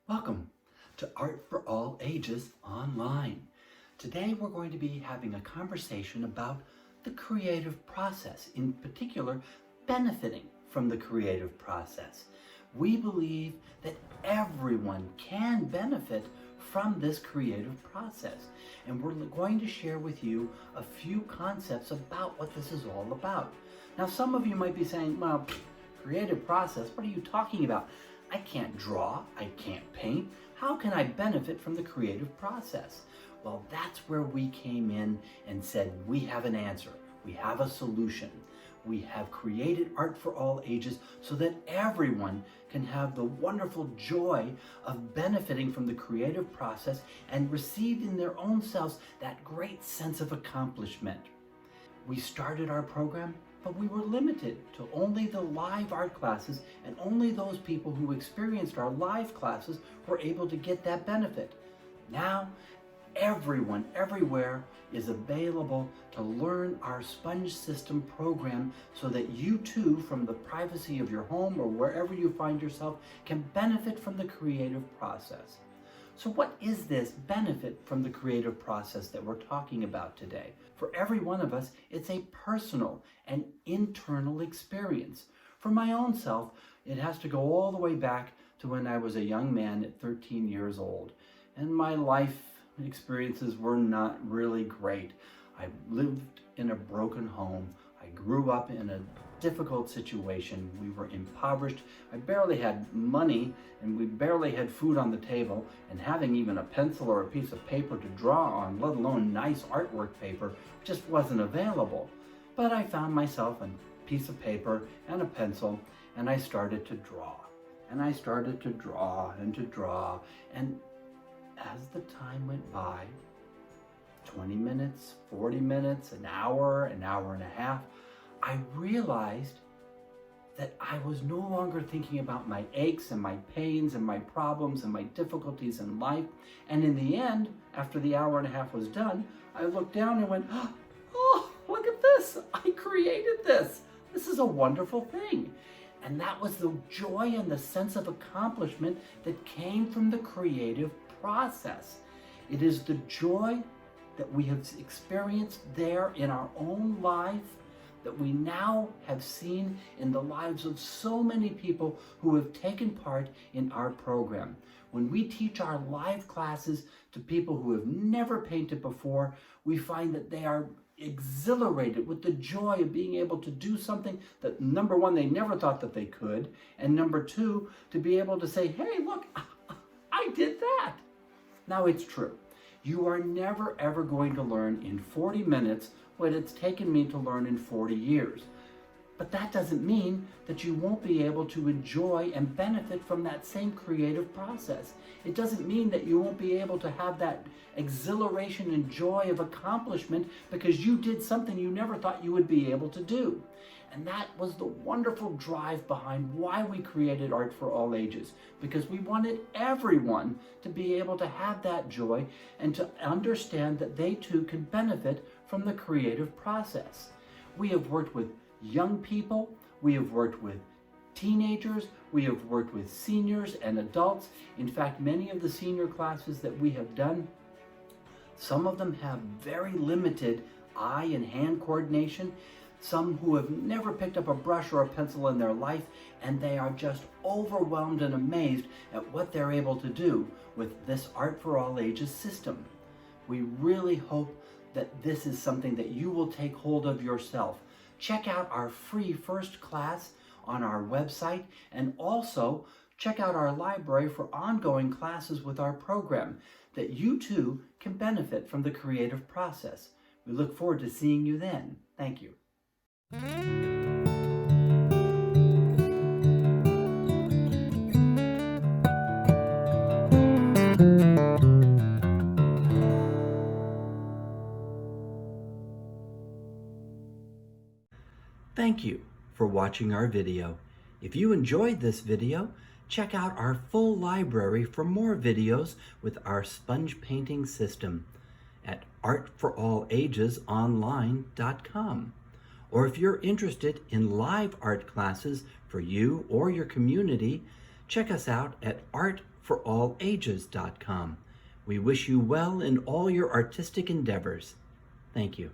Welcome to Art for All Ages Online. Today we're going to be having a conversation about the creative process, in particular, benefiting from the creative process. We believe that everyone can benefit from this creative process, and we're going to share with you a few concepts about what this is all about. Now, some of you might be saying, well, creative process, what are you talking about? I can't draw, I can't paint. How can I benefit from the creative process? Well, that's where we came in and said, we have an answer. We have a solution. We have created Art for All Ages so that everyone can have the wonderful joy of benefiting from the creative process and receive in their own selves that great sense of accomplishment. We started our program, but we were limited to only the live art classes, and only those people who experienced our live classes were able to get that benefit. Now, everyone, everywhere is available to learn our Sponge System program so that you too, from the privacy of your home or wherever you find yourself, can benefit from the creative process. So what is this benefit from the creative process that we're talking about today? For every one of us, it's a personal and internal experience. For my own self, it has to go all the way back to when I was a young man at 13 years old. And my life experiences were not really great. I lived in a broken home. I grew up in a difficult situation. We were impoverished. I barely had money, and we barely had food on the table, and having even a pencil or a piece of paper to draw on, let alone nice artwork paper, just wasn't available. But I found myself a piece of paper and a pencil, and I started to draw. And I started to draw and to draw, and as the time went by, 20 minutes, 40 minutes, an hour and a half, I realized that I was no longer thinking about my aches and my pains and my problems and my difficulties in life. And in the end, after the hour and a half was done, I looked down and went, oh, look at this. I created this. This is a wonderful thing. And that was the joy and the sense of accomplishment that came from the creative process. It is the joy that we have experienced there in our own life that we now have seen in the lives of so many people who have taken part in our program. When we teach our live classes to people who have never painted before, we find that they are exhilarated with the joy of being able to do something that, number one, they never thought that they could, and number two, to be able to say, hey, look, I did that. Now, it's true. You are never ever going to learn in 40 minutes what it's taken me to learn in 40 years. But that doesn't mean that you won't be able to enjoy and benefit from that same creative process. It doesn't mean that you won't be able to have that exhilaration and joy of accomplishment because you did something you never thought you would be able to do. And that was the wonderful drive behind why we created Art for All Ages, because we wanted everyone to be able to have that joy and to understand that they too can benefit from the creative process. We have worked with young people, we have worked with teenagers, we have worked with seniors and adults. In fact, many of the senior classes that we have done, some of them have very limited eye and hand coordination. Some who have never picked up a brush or a pencil in their life, and they are just overwhelmed and amazed at what they're able to do with this Art for All Ages system. We really hope that this is something that you will take hold of yourself. Check out our free first class on our website, and also check out our library for ongoing classes with our program, that you too can benefit from the creative process. We look forward to seeing you then. Thank you. Thank you for watching our video. If you enjoyed this video, check out our full library for more videos with our sponge painting system at artforallagesonline.com. Or if you're interested in live art classes for you or your community, check us out at artforallages.com. We wish you well in all your artistic endeavors. Thank you.